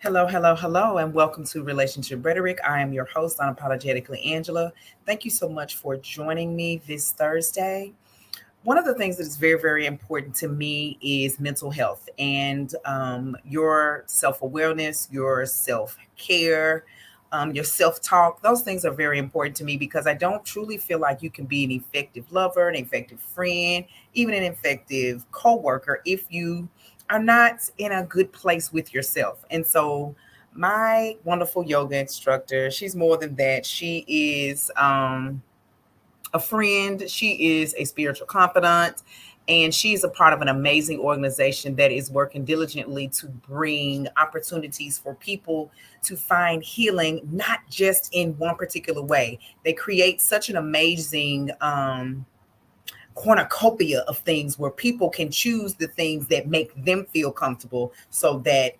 Hello, hello, hello, and welcome to Relationship Rhetoric. I am your host, Unapologetically Angela. Thank you so much for joining me this Thursday. One of the things that is very, very important to me is mental health and your self awareness, your self care, your self talk. Those things are very important to me because I don't truly feel like you can be an effective lover, an effective friend, even an effective coworker if you are not in a good place with yourself. And so, my wonderful yoga instructor, she's more than that. She is a friend. She is a spiritual confidant, and she's a part of an amazing organization that is working diligently to bring opportunities for people to find healing, not just in one particular way. They create such an amazing cornucopia of things where people can choose the things that make them feel comfortable so that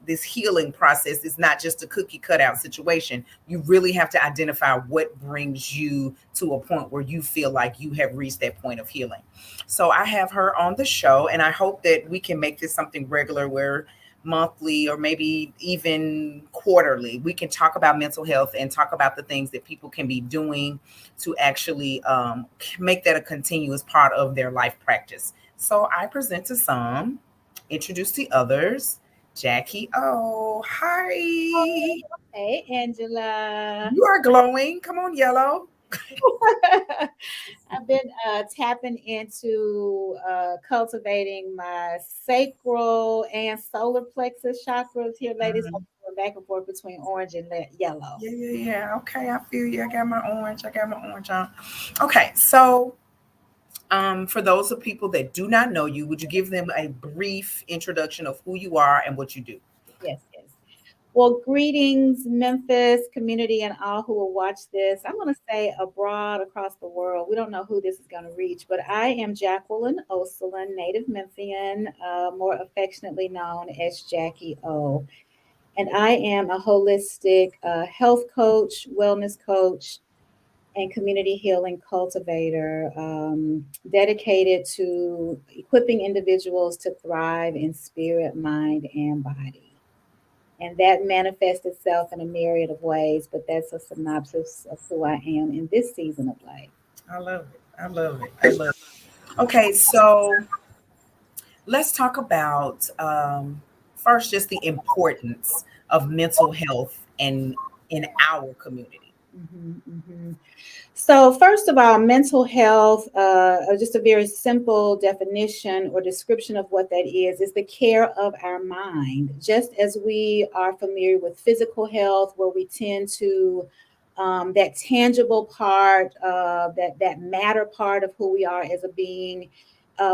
this healing process is not just a cookie cutout situation. You really have to identify what brings you to a point where you feel like you have reached that point of healing. So I have her on the show, and I hope that we can make this something regular where monthly or maybe even quarterly we can talk about mental health and talk about the things that people can be doing to actually make that a continuous part of their life practice. So I present to some, introduce the others. Jackie O, hi. Hey, Angela. You are glowing. Come on, yellow. I've been tapping into cultivating my sacral and solar plexus chakras here, ladies. I'm Mhm. going back and forth between orange and yellow. Yeah. Okay, I feel you. I got my orange. I got my orange on. Okay, so for those of people that do not know you, would you give them a brief introduction of who you are and what you do? Yes, yes. Well, greetings, Memphis community, and all who will watch this. I'm going to say abroad across the world. We don't know who this is going to reach, but I am Jacqueline Oselin, native Memphian, more affectionately known as Jackie O. And I am a holistic health coach, wellness coach, and community healing cultivator dedicated to equipping individuals to thrive in spirit, mind, and body. And that manifests itself in a myriad of ways, but that's a synopsis of who I am in this season of life. I love it. I love it. I love it. Okay, so let's talk about first just the importance of mental health and in our community. Mhm, mhm. So, first of all, mental health, just a very simple definition or description of what that is the care of our mind. Just as we are familiar with physical health, where we tend to that tangible part, that matter part of who we are as a being.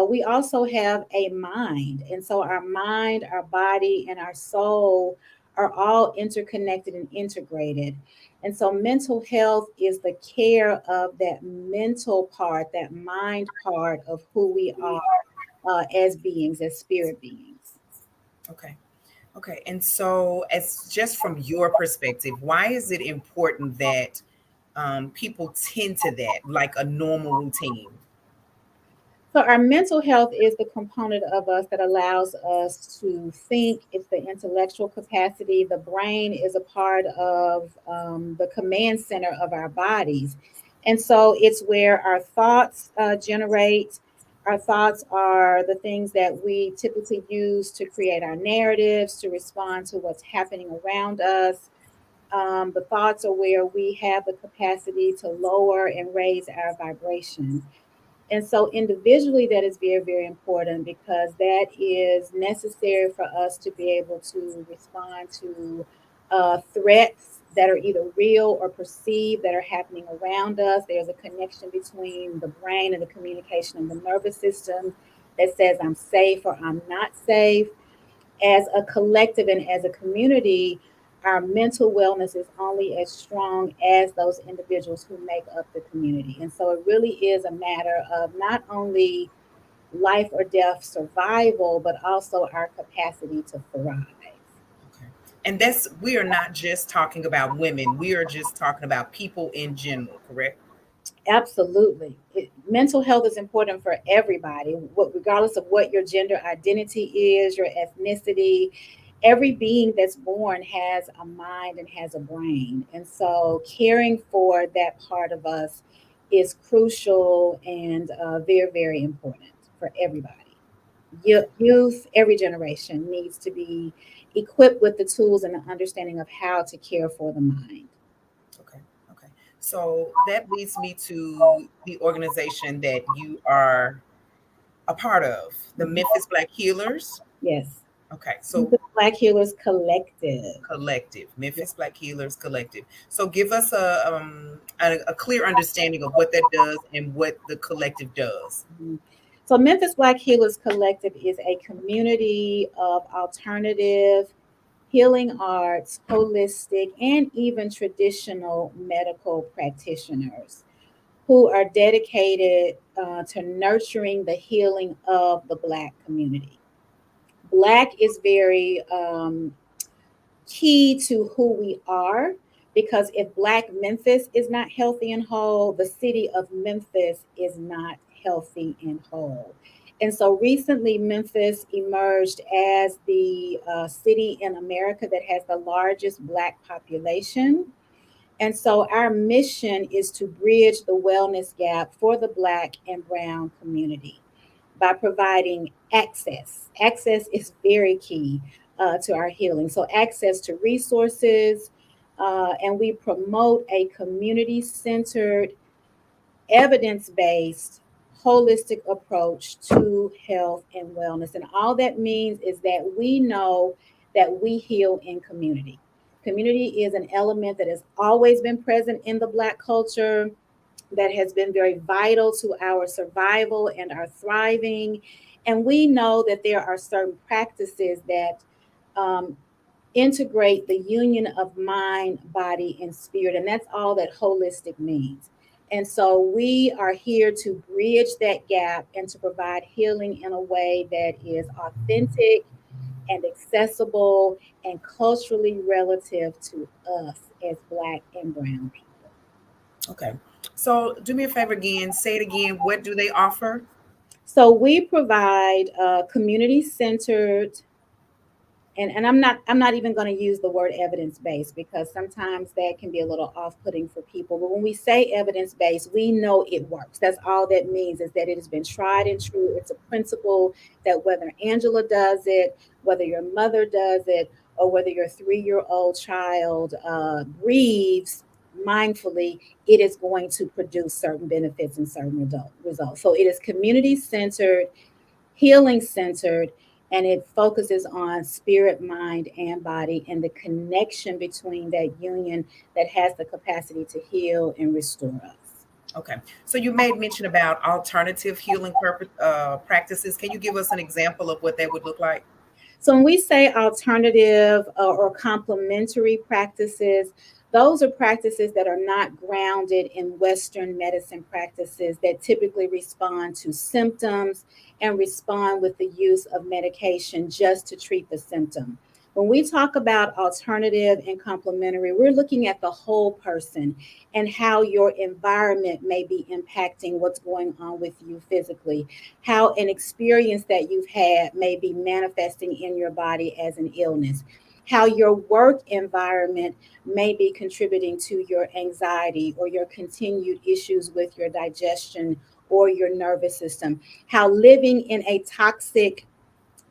We also have a mind, and so our mind, our body, and our soul are all interconnected and integrated. And so mental health is the care of that mental part, that mind part of who we are as beings, as spirit beings. Okay. Okay. And so, as just from your perspective, why is it important that people tend to that like a normal routine? So our mental health is the component of us that allows us to think. It's the intellectual capacity. The brain is a part of the command center of our bodies. And so it's where our thoughts generate. Our thoughts are the things that we typically use to create our narratives, to respond to what's happening around us. The thoughts are where we have the capacity to lower and raise our vibration. And so, individually, that is very, very important because that is necessary for us to be able to respond to threats that are either real or perceived that are happening around us. There's a connection between the brain and the communication of the nervous system that says I'm safe or I'm not safe. As a collective and as a community, our mental wellness is only as strong as those individuals who make up the community. And so it really is a matter of not only life or death survival, but also our capacity to thrive. Okay. And that's, we are not just talking about women, we are just talking about people in general, correct? Absolutely. Mental health is important for everybody, regardless of what your gender identity is, your ethnicity. every being that's born has a mind and has a brain. And so caring for that part of us is crucial and very, very important for everybody. Youth, every generation needs to be equipped with the tools and the understanding of how to care for the mind. Okay. Okay. So that leads me to the organization that you are a part of, the Mhm. Memphis Black Healers. Yes. Okay. So The Black Healers Collective. collective, Yeah. Memphis Black Healers Collective. So give us a clear understanding of what that does and what the collective does. Mhm. So, Memphis Black Healers Collective is a community of alternative healing arts, holistic, and even traditional medical practitioners who are dedicated to nurturing the healing of the Black community. Black is very key to who we are, because if Black Memphis is not healthy and whole, the city of Memphis is not healthy and whole. And so recently, Memphis emerged as the city in America that has the largest Black population. And so our mission is to bridge the wellness gap for the Black and Brown community by providing access. Access is very key to our healing. So, access to resources, and we promote a community centered, evidence based, holistic approach to health and wellness. And all that means is that we know that we heal in community. Community is an element that has always been present in the Black culture, that has been very vital to our survival and our thriving. And we know that there are certain practices that um, integrate the union of mind, body, and spirit. And that's all that holistic means. And so we are here to bridge that gap and to provide healing in a way that is authentic and accessible and culturally relative to us as Black and Brown people. Okay. So do me a favor again, say it again. What do they offer? So we provide community centered, and I'm not even going to use the word evidence based, because sometimes that can be a little off putting for people. But when we say evidence based, we know it works. That's all that means, is that it has been tried and true. It's a principle that whether Angela does it, whether your mother does it, or whether your 3-year-old child breathes mindfully, it is going to produce certain benefits and certain results. So it is community centered, healing centered, and it focuses on spirit, mind, and body, and the connection between that union that has the capacity to heal and restore us. Okay. So you made mention about alternative healing practices. Can you give us an example of what that would look like? So when we say alternative or complementary practices, those are practices that are not grounded in Western medicine practices that typically respond to symptoms and respond with the use of medication just to treat the symptom. When we talk about alternative and complementary, we're looking at the whole person and how your environment may be impacting what's going on with you physically, how an experience that you've had may be manifesting in your body as an illness, how your work environment may be contributing to your anxiety or your continued issues with your digestion or your nervous system, how living in a toxic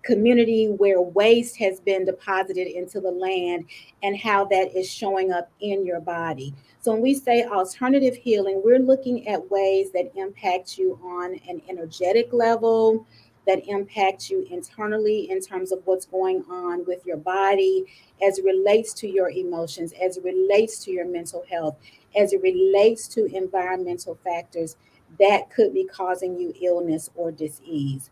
community where waste has been deposited into the land and how that is showing up in your body. So when we say alternative healing, we're looking at ways that impact you on an energetic level, that impact you internally in terms of what's going on with your body, as it relates to your emotions, as it relates to your mental health, as it relates to environmental factors that could be causing you illness or disease.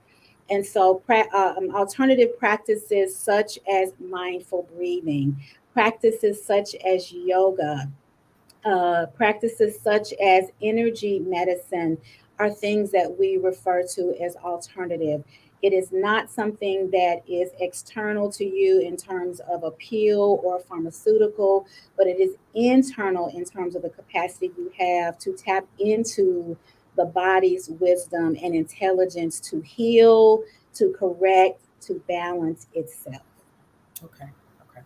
And so, alternative practices such as mindful breathing, practices such as yoga, practices such as energy medicine are things that we refer to as alternative. It is not something that is external to you in terms of a pill or pharmaceutical, but it is internal in terms of the capacity you have to tap into the body's wisdom and intelligence to heal, to correct, to balance itself. Okay. Okay.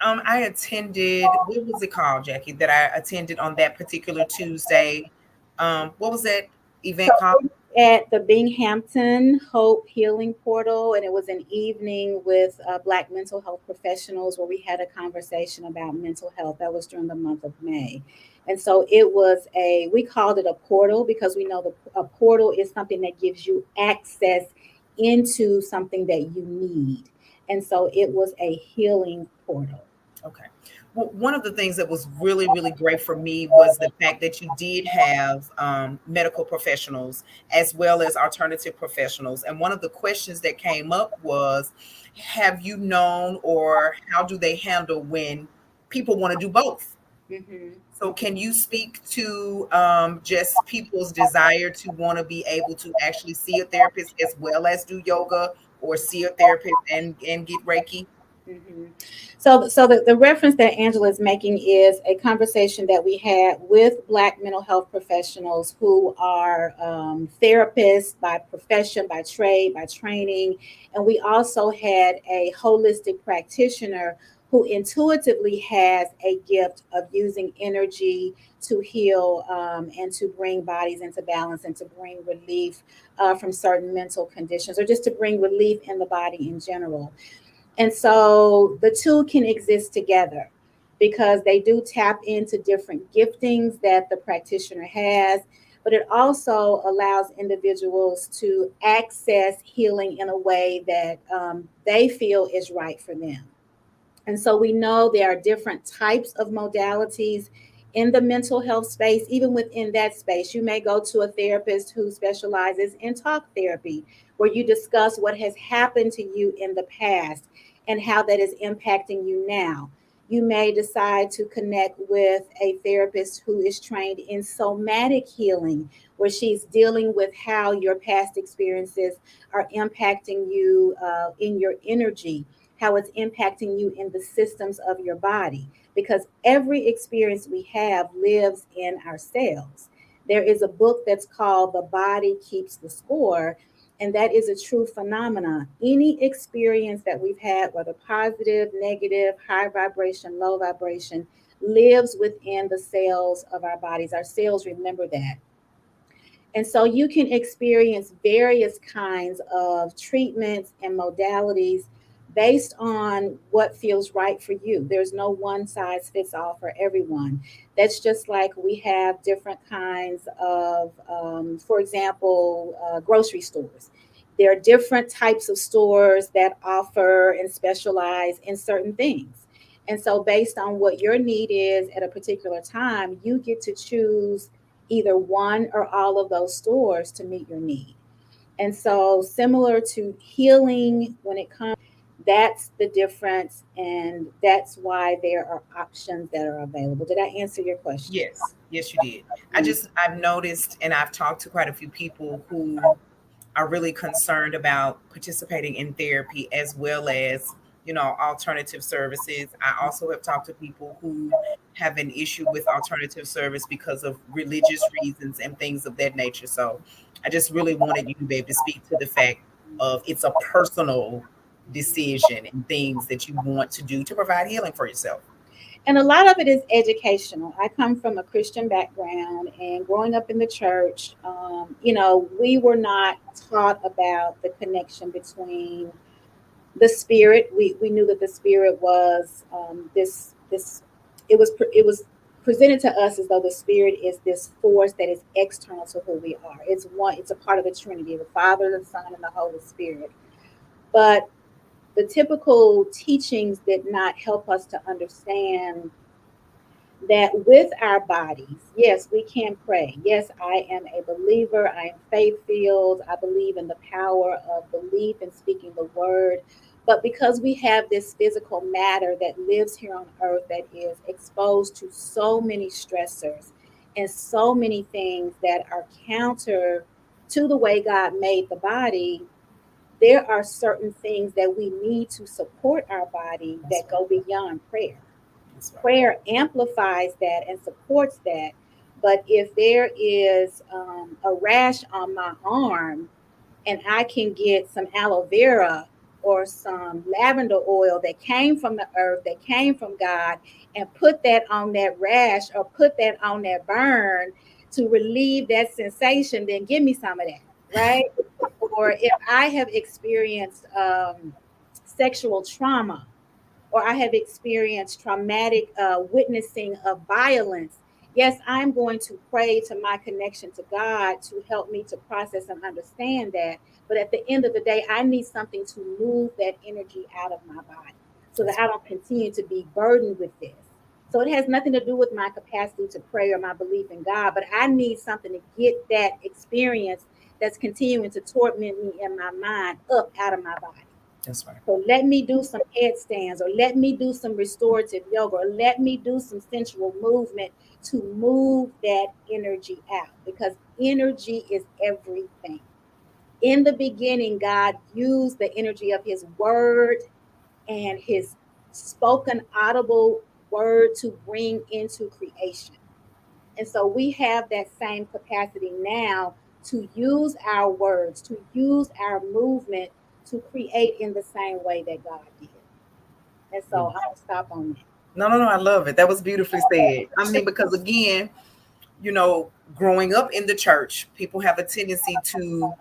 I attended, what was it called, Jackie, that I attended on that particular Tuesday? What was that So event called? at the Binghamton Hope Healing Portal, and it was an evening with Black mental health professionals where we had a conversation about mental health. That was during the month of May. And so it was we called it a portal because we know a portal is something that gives you access into something that you need. And so it was a healing portal. Okay. Well, one of the things that was really, really great for me was the fact that you did have medical professionals as well as alternative professionals. And one of the questions that came up was, have you known or how do they handle when people want to do both? Mm-hmm. So, can you speak to just people's desire to want to be able to actually see a therapist as well as do yoga, or see a therapist and get Reiki? hmm So the reference that Angela is making is a conversation that we had with Black mental health professionals who are therapists by profession, by trade, by training. And we also had a holistic practitioner who intuitively has a gift of using energy to heal and to bring bodies into balance and to bring relief from certain mental conditions or just to bring relief in the body in general. And so the two can exist together because they do tap into different giftings that the practitioner has, but it also allows individuals to access healing in a way that they feel is right for them. And so we know there are different types of modalities in the mental health space. Even within that space, you may go to a therapist who specializes in talk therapy, where you discuss what has happened to you in the past and how that is impacting you now. You may decide to connect with a therapist who is trained in somatic healing, where she's dealing with how your past experiences are impacting you in your energy, how it's impacting you in the systems of your body, because every experience we have lives in our cells. There is a book that's called The Body Keeps the Score, and that is a true phenomenon. Any experience that we've had, whether positive, negative, high vibration, low vibration, lives within the cells of our bodies. Our cells remember that. And so you can experience various kinds of treatments and modalities based on what feels right for you. There's no one size fits all for everyone. That's just like we have different kinds of, for example, grocery stores. There are different types of stores that offer and specialize in certain things. And so, based on what your need is at a particular time, you get to choose either one or all of those stores to meet your need. And so, similar to healing, when it comes, that's the difference. And that's why there are options that are available. Did I answer your question? Yes, yes, you did. I've noticed and I've talked to quite a few people who are really concerned about participating in therapy as well as, alternative services. I also have talked to people who have an issue with alternative service because of religious reasons and things of that nature. So I just really wanted you to be able to speak to the fact of it's a personal decision and things that you want to do to provide healing for yourself. And a lot of it is educational. I come from a Christian background, and growing up in the church, we were not taught about the connection between the spirit. We knew that the spirit was this. It was presented to us as though the spirit is this force that is external to who we are. It's one. It's a part of the Trinity: the Father, the Son, and the Holy Spirit. But the typical teachings did not help us to understand that with our bodies, yes, we can pray. Yes, I am a believer. I am faith filled. I believe in the power of belief and speaking the word. But because we have this physical matter that lives here on earth that is exposed to so many stressors and so many things that are counter to the way God made the body, there are certain things that we need to support our body That's that right. go beyond prayer. That's right. Prayer amplifies that and supports that. But if there is a rash on my arm and I can get some aloe vera or some lavender oil that came from the earth, that came from God, and put that on that rash or put that on that burn to relieve that sensation, then give me some of that, right? Or if I have experienced sexual trauma, or I have experienced traumatic witnessing of violence, yes, I'm going to pray to my connection to God to help me to process and understand that. But at the end of the day, I need something to move that energy out of my body so that I don't continue to be burdened with this. So it has nothing to do with my capacity to pray or my belief in God, but I need something to get that experience that's continuing to torment me in my mind up out of my body. That's right. So let me do some headstands, or let me do some restorative yoga, or let me do some sensual movement to move that energy out, because energy is everything. In the beginning, God used the energy of his word and his spoken audible word to bring into creation. And so we have that same capacity now to use our words, to use our movement to create in the same way that God did. And so I'll stop on that. No, no, no. I love it. That was beautifully said. I mean, because again, growing up in the church, people have a tendency to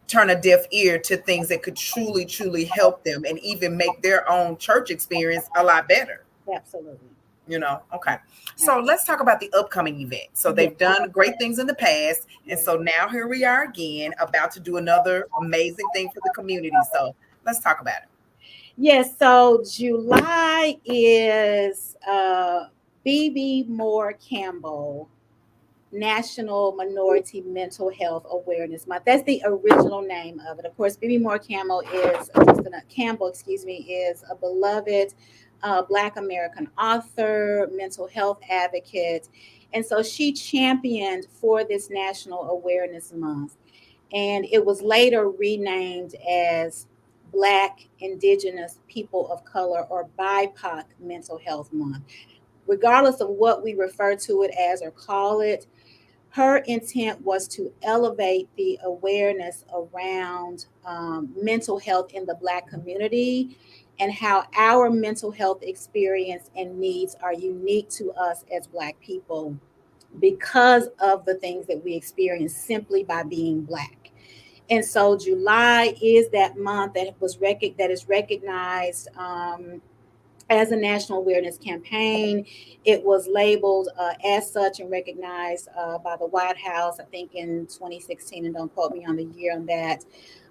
turn a deaf ear to things that could truly, truly help them and even make their own church experience a lot better. Absolutely. Okay. So let's talk about the upcoming event. So Yes. they've done great things in the past. And so now here we are again, about to do another amazing thing for the community. So let's talk about it. Yes. So July is BB Moore Campbell National Minority Mental Health Awareness Month. That's the original name of it. Of course, BB Moore Campbell, excuse me, is a beloved Black American author, mental health advocate, and so she championed for this National Awareness Month, and it was later renamed as Black, Indigenous, People of Color, or BIPOC Mental Health Month. Regardless of what we refer to it as or call it, her intent was to elevate the awareness around mental health in the Black community and how our mental health experience and needs are unique to us as Black people because of the things that we experience simply by being Black. And so July is that month that is recognized as a national awareness campaign. It was labeled as such and recognized by the White House, I think in 2016, and don't quote me on the year on that.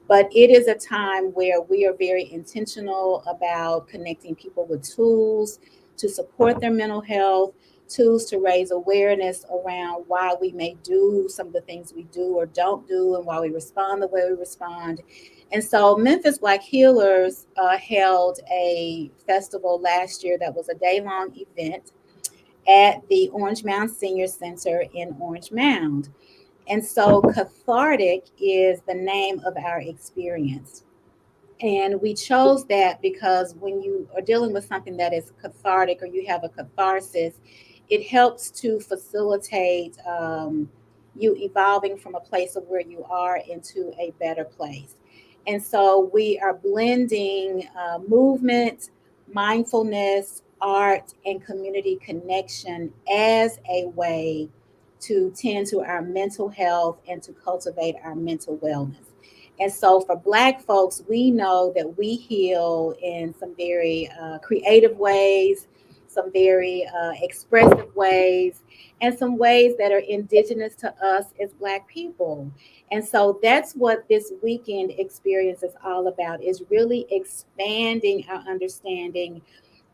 But it is a time where we are very intentional about connecting people with tools to support their mental health, tools to raise awareness around why we may do some of the things we do or don't do, and why we respond the way we respond. And so Memphis Black Healers held a festival last year that was a day long event at the Orange Mound Senior Center in Orange Mound. And so cathartic is the name of our experience. And we chose that because when you are dealing with something that is cathartic or you have a catharsis, it helps to facilitate you evolving from a place of where you are into a better place. And so we are blending movement, mindfulness, art, and community connection as a way to tend to our mental health and to cultivate our mental wellness. And so for Black folks, we know that we heal in some very creative ways, some very expressive ways, and some ways that are indigenous to us as Black people. And so that's what this weekend experience is all about, is really expanding our understanding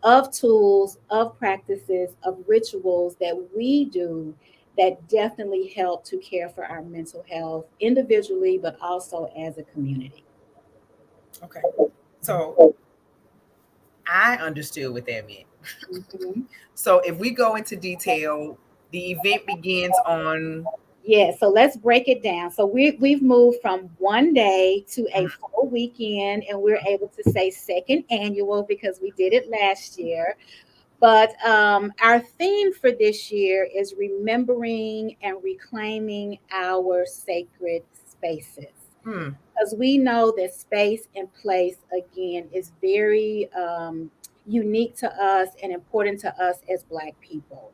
of tools, of practices, of rituals that we do that definitely help to care for our mental health individually, but also as a community. Okay. So I understood what that meant. Mhm. So if we go into detail, the event begins on. Yeah, so let's break it down. So we've moved from one day to a full weekend, and we're able to say second annual because we did it last year. But our theme for this year is remembering and reclaiming our sacred spaces. Mm. Because we know that space and place, again, is very unique to us and important to us as Black people.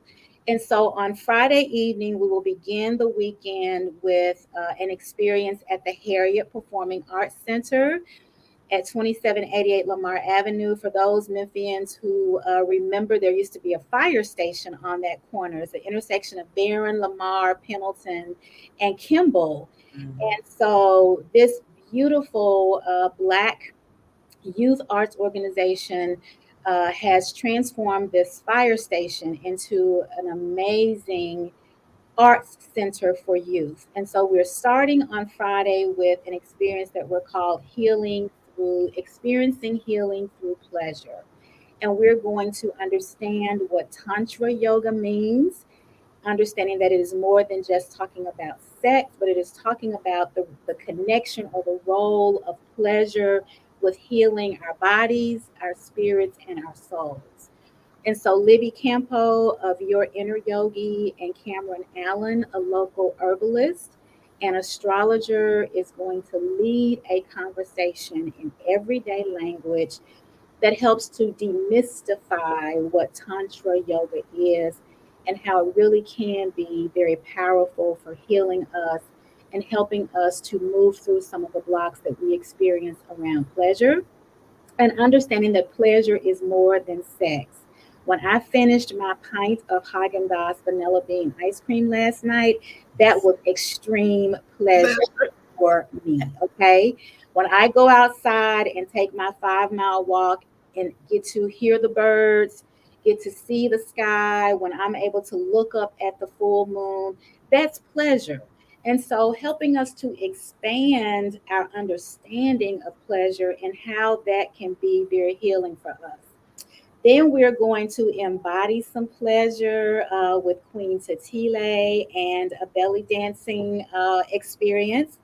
And so on Friday evening, we will begin the weekend with an experience at the Harriet Performing Arts Center at 2788 Lamar Avenue. For those Memphians who remember, there used to be a fire station on that corner. It's the intersection of Barron, Lamar, Pendleton, and Kimball. Mhm. And so this beautiful Black youth arts organization has transformed this fire station into an amazing arts center for youth. And so we're starting on Friday with an experience that we're called experiencing healing through pleasure. And we're going to understand what Tantra yoga means, understanding that it is more than just talking about sex, but it is talking about the connection or the role of pleasure with healing our bodies, our spirits, and our souls. And so Libby Campo of Your Inner Yogi and Cameron Allen, a local herbalist and astrologer, is going to lead a conversation in everyday language that helps to demystify what Tantra yoga is and how it really can be very powerful for healing us and helping us to move through some of the blocks that we experience around pleasure and understanding that pleasure is more than sex. When I finished my pint of Haagen-Dazs vanilla bean ice cream last night, that was extreme pleasure for me. Okay. When I go outside and take my 5 mile walk and get to hear the birds, get to see the sky, when I'm able to look up at the full moon, that's pleasure. And so, helping us to expand our understanding of pleasure and how that can be very healing for us. Then we're going to embody some pleasure with Queen Tatile and a belly dancing experience.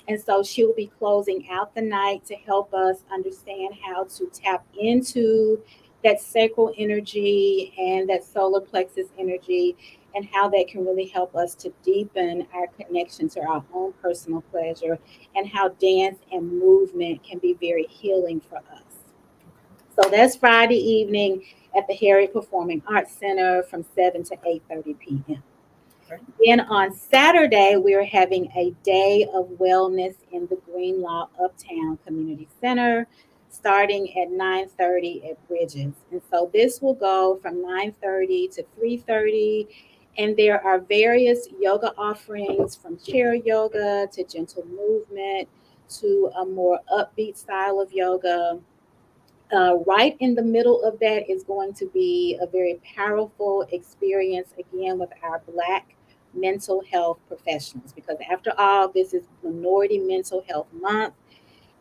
And so she'll be closing out the night to help us understand how to tap into that sacral energy and that solar plexus energy and how that can really help us to deepen our connection to our own personal pleasure and how dance and movement can be very healing for us. So that's Friday evening at the Harriet Performing Arts Center from 7 to 8:30 p.m. Okay. Then on Saturday, we're having a day of wellness in the Greenlaw Uptown Community Center, starting at 9:30 at Bridges. And so this will go from 9:30 to 3:30. And there are various yoga offerings from chair yoga to gentle movement to a more upbeat style of yoga. Right in the middle of that is going to be a very powerful experience again with our Black mental health professionals, because after all, this is Minority Mental Health Month.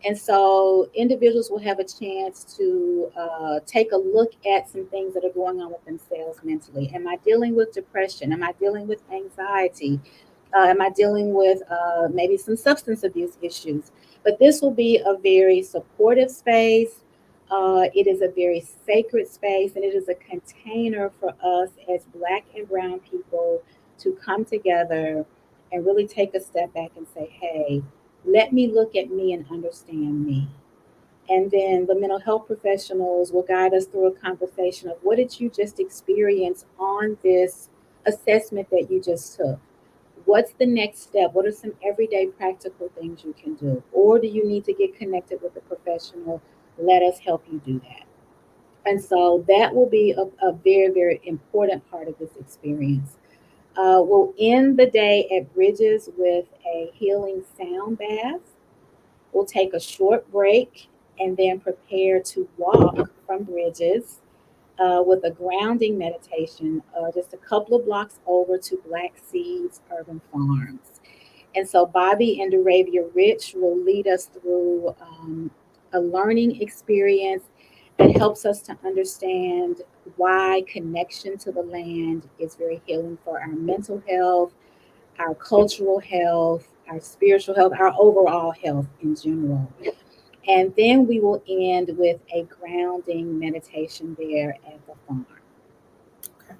And so individuals will have a chance to take a look at some things that are going on with themselves mentally. Am I dealing with depression? Am I dealing with anxiety? Am I dealing with maybe some substance abuse issues? But this will be a very supportive space. It is a very sacred space, and it is a container for us as Black and Brown people to come together and really take a step back and say, hey, let me look at me and understand me. And then the mental health professionals will guide us through a conversation of what did you just experience on this assessment that you just took? What's the next step? What are some everyday practical things you can do? Or do you need to get connected with a professional? Let us help you do that. And so that will be a very, very important part of this experience. We'll end the day at Bridges with a healing sound bath. We'll take a short break and then prepare to walk from Bridges with a grounding meditation just a couple of blocks over to Black Seeds Urban Farms. And so Bobby and Arabia Rich will lead us through a learning experience that helps us to understand why connection to the land is very healing for our mental health, our cultural health, our spiritual health, our overall health in general. And then we will end with a grounding meditation there at the farm. Okay.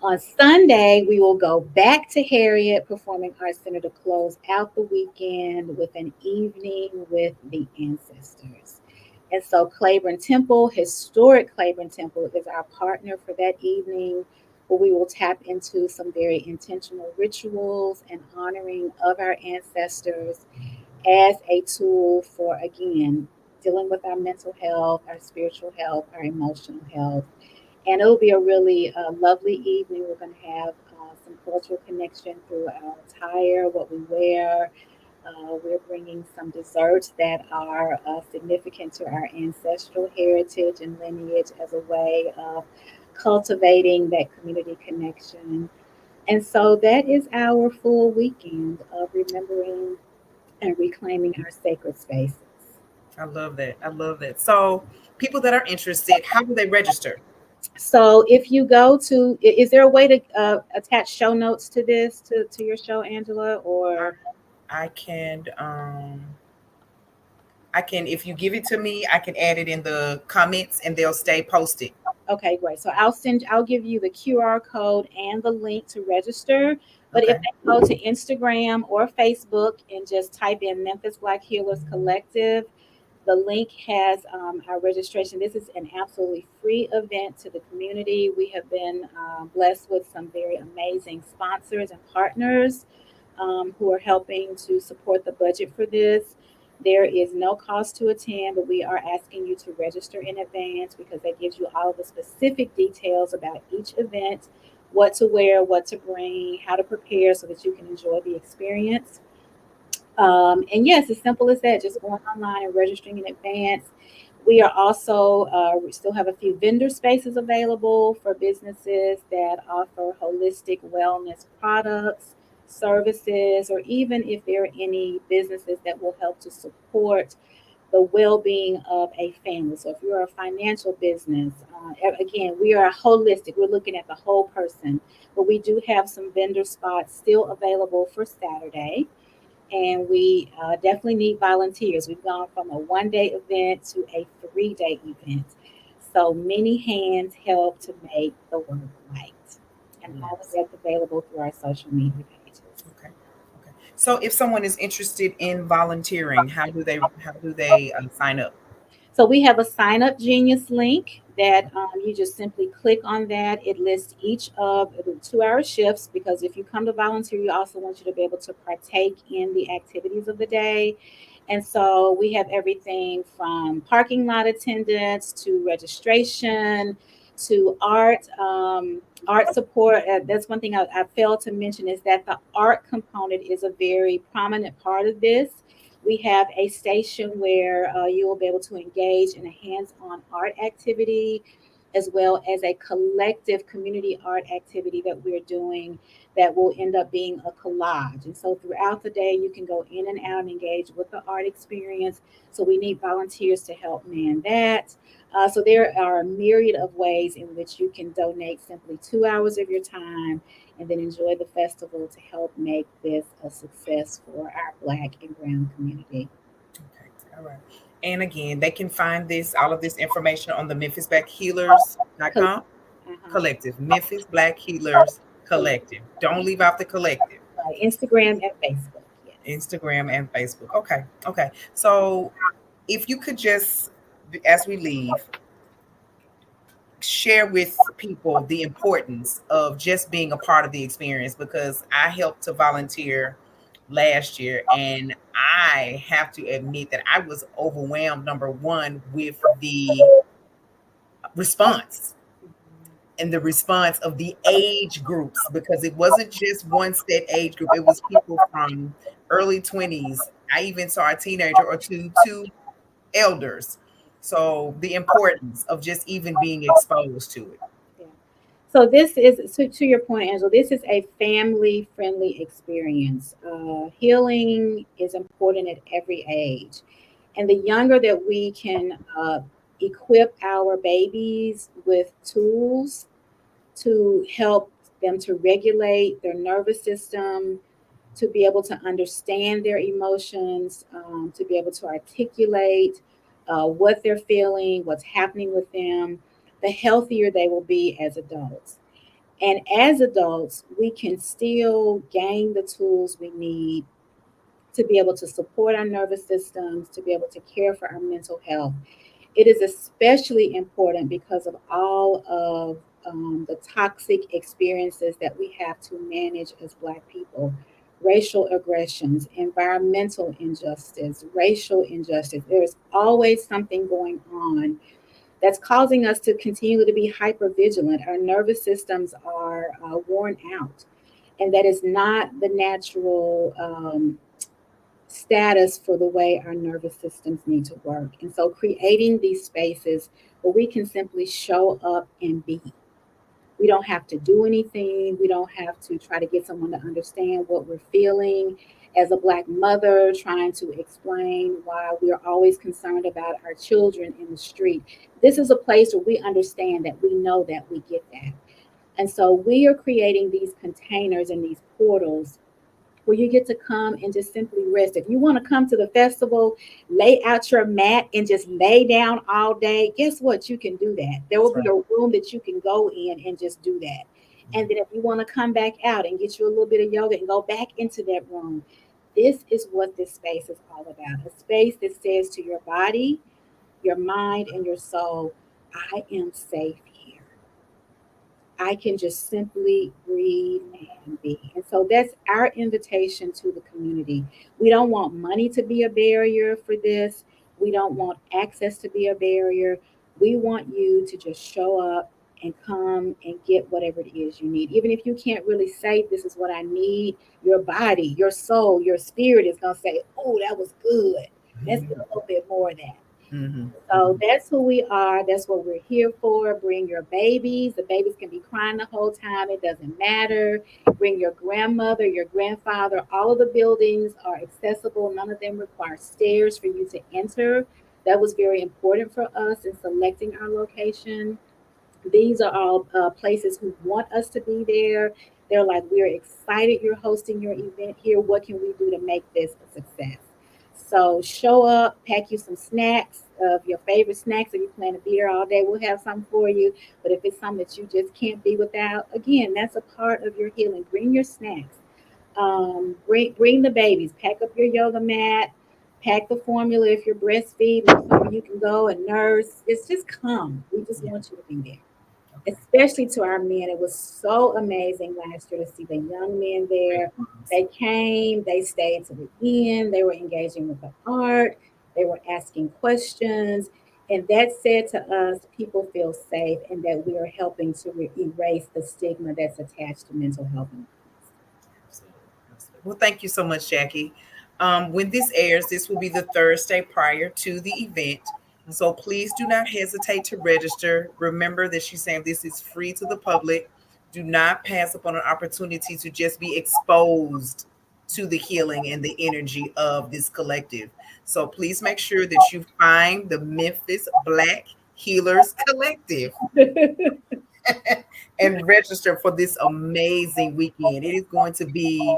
On Sunday, we will go back to Harriet Performing Arts Center to close out the weekend with an evening with the ancestors. And so Claiborne Temple, historic Claiborne Temple, is our partner for that evening, where we will tap into some very intentional rituals and honoring of our ancestors as a tool for, again, dealing with our mental health, our spiritual health, our emotional health. And it'll be a really lovely evening. We're going to have some cultural connection through our attire, what we wear. We're bringing some desserts that are significant to our ancestral heritage and lineage as a way of cultivating that community connection. And so that is our full weekend of remembering and reclaiming our sacred spaces. I love that. I love that. So, people that are interested, how do they register? So if you go to, is there a way to attach show notes to this, to your show, Angela, I, or? I can I can, if you give it to me, I can add it in the comments and they'll stay posted. Okay, great. So I'll give you the QR code and the link to register. But if Okay. they go to Instagram or Facebook and just type in Memphis Black Healers Collective, the link has our registration. This is an absolutely free event to the community. We have been blessed with some very amazing sponsors and partners who are helping to support the budget for this. There is no cost to attend, but we are asking you to register in advance because that gives you all of the specific details about each event, what to wear, what to bring, how to prepare so that you can enjoy the experience. And yes, as simple as that, just going online and registering in advance. We are also, we still have a few vendor spaces available for businesses that offer holistic wellness products, services, or even if there are any businesses that will help to support the well-being of a family. So if you're a financial business, again, we are holistic. We're looking at the whole person, but we do have some vendor spots still available for Saturday, and we definitely need volunteers. We've gone from a 1 day event to a 3 day event. So many hands help to make the work right. And all of Yes. that's available through our social media pages. Okay. Okay. So if someone is interested in volunteering, how do they sign up? So we have a sign up genius link that you just simply click on that. It lists each of the 2 hour shifts because if you come to volunteer, we also want you to be able to partake in the activities of the day. And so we have everything from parking lot attendance to registration to art support. That's one thing I failed to mention is that the art component is a very prominent part of this. We have a station where you will be able to engage in a hands-on art activity as well as a collective community art activity that we're doing that will end up being a collage. And so throughout the day, you can go in and out and engage with the art experience. So we need volunteers to help man that. So there are a myriad of ways in which you can donate simply 2 hours of your time and then enjoy the festival to help make this a success for our Black and Brown community. Okay. All right. And again, they can find all of this information on the memphisblackhealers.com Uh-huh. collective. Memphis Black Healers Collective. Don't leave out the collective. Instagram and Facebook, yes. Instagram and Facebook. Okay. Okay. So if you could just, as we leave, share with people the importance of just being a part of the experience, because I helped to volunteer last year and I have to admit that I was overwhelmed, number one, with the response and the response of the age groups, because it wasn't just one set age group, it was people from early 20s. I even saw a teenager or two elders. So the importance of just even being exposed to it. Yeah. So this is to your point, Angela. This is a family-friendly experience. Healing is important at every age, and the younger that we can equip our babies with tools to help them to regulate their nervous system, to be able to understand their emotions, to be able to articulate what they're feeling, what's happening with them, the healthier they will be as adults. And as adults, we can still gain the tools we need to be able to support our nervous systems, to be able to care for our mental health. It is especially important because of all of the toxic experiences that we have to manage as Black people. Racial aggressions, environmental injustice, racial injustice. There's always something going on that's causing us to continue to be hyper vigilant. Our nervous systems are worn out, and that is not the natural status for the way our nervous systems need to work. And so, creating these spaces where we can simply show up and be. We don't have to do anything. We don't have to try to get someone to understand what we're feeling. As a Black mother, trying to explain why we're always concerned about our children in the street. This is a place where we understand that we know that we get that. And so we are creating these containers and these portals where you get to come and just simply rest. If you want to come to the festival, lay out your mat and just lay down all day, guess what? You can do that. There will be a room that you can go in and just do that. And then if you want to come back out and get you a little bit of yoga and go back into that room, this is what this space is all about. A space that says to your body, your mind, and your soul, I am safe here. I can just simply breathe and be. And so that's our invitation to the community. We don't want money to be a barrier for this. We don't want access to be a barrier. We want you to just show up and come and get whatever it is you need. Even if you can't really say, this is what I need, your body, your soul, your spirit is going to say, oh, that was good. Let's get a little bit more of that. Mm-hmm. So that's who we are. That's what we're here for. Bring your babies. The babies can be crying the whole time. It doesn't matter. Bring your grandmother, your grandfather. All of the buildings are accessible. None of them require stairs for you to enter. That was very important for us in selecting our location. These are all places who want us to be there. They're like, we're excited you're hosting your event here. What can we do to make this a success? So show up, pack you some snacks of your favorite snacks. If you plan to be here all day, we'll have some for you. But if it's something that you just can't be without, again, that's a part of your healing. Bring your snacks. Bring the babies. Pack up your yoga mat. Pack the formula if you're breastfeeding. So you can go and nurse. It's just come. We just want you to be there. Especially to our men. It was so amazing last year to see the young men there. They came, they stayed to the end, they were engaging with the art, they were asking questions. And that said to us, people feel safe and that we are helping to erase the stigma that's attached to mental health. Well, thank you so much, Jackie. When this airs, this will be the Thursday prior to the event. So please do not hesitate to register. Remember that she's saying this is free to the public. Do not pass upon an opportunity to just be exposed to the healing and the energy of this collective. So please make sure that you find the Memphis Black Healers Collective and register for this amazing weekend. It is going to be,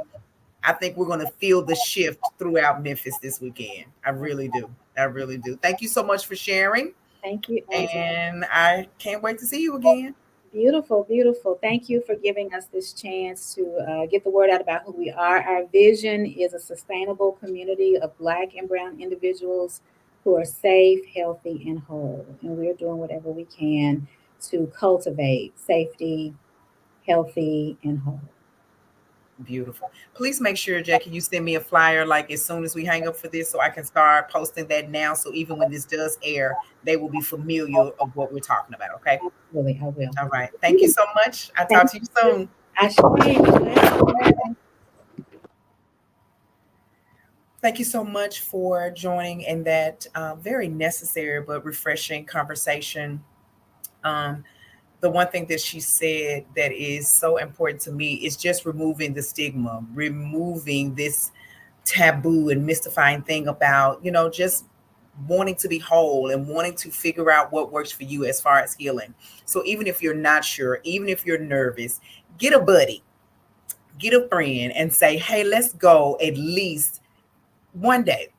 I think we're going to feel the shift throughout Memphis this weekend. I really do. I really do. Thank you so much for sharing. Thank you, Angela. And I can't wait to see you again. Beautiful, beautiful. Thank you for giving us this chance to get the word out about who we are. Our vision is a sustainable community of Black and Brown individuals who are safe, healthy, and whole. And we're doing whatever we can to cultivate safety, healthy, and whole. Beautiful. Please make sure, Jackie, you send me a flyer like as soon as we hang up for this so I can start posting that now. So even when this does air, they will be familiar of what we're talking about. Okay. Absolutely, I will. All right. Thank you so much. I'll talk to you soon. I sure. Thank you so much for joining in that very necessary but refreshing conversation. The one thing that she said that is so important to me is just removing the stigma, removing this taboo and mystifying thing about, just wanting to be whole and wanting to figure out what works for you as far as healing. So even if you're not sure, even if you're nervous, get a buddy, get a friend and say, hey, let's go at least one day.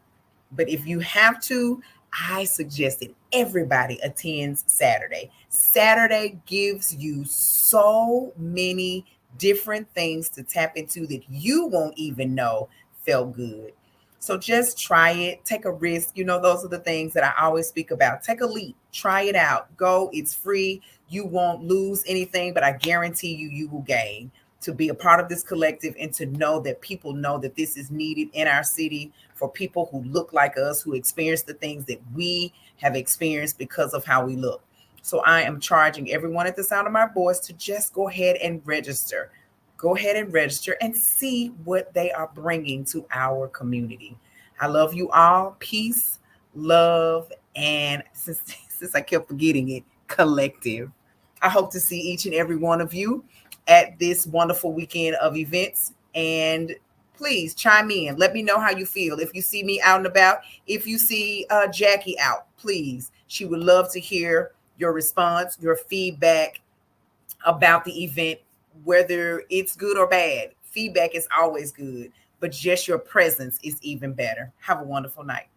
But if you have to, I suggest it everybody attends Saturday. Saturday gives you so many different things to tap into that you won't even know felt good. So just try it, take a risk. Those are the things that I always speak about. Take a leap, try it out, go. It's free. You won't lose anything, but I guarantee you, you will gain to be a part of this collective and to know that people know that this is needed in our city for people who look like us, who experience the things that we have experienced because of how we look. So I am charging everyone at the sound of my voice to just go ahead and register. Go ahead and register and see what they are bringing to our community. I love you all. Peace, love, and since I kept forgetting it, collective. I hope to see each and every one of you at this wonderful weekend of events. And please chime in. Let me know how you feel. If you see me out and about, if you see Jackie out, please. She would love to hear your response, your feedback about the event, whether it's good or bad. Feedback is always good, but just your presence is even better. Have a wonderful night.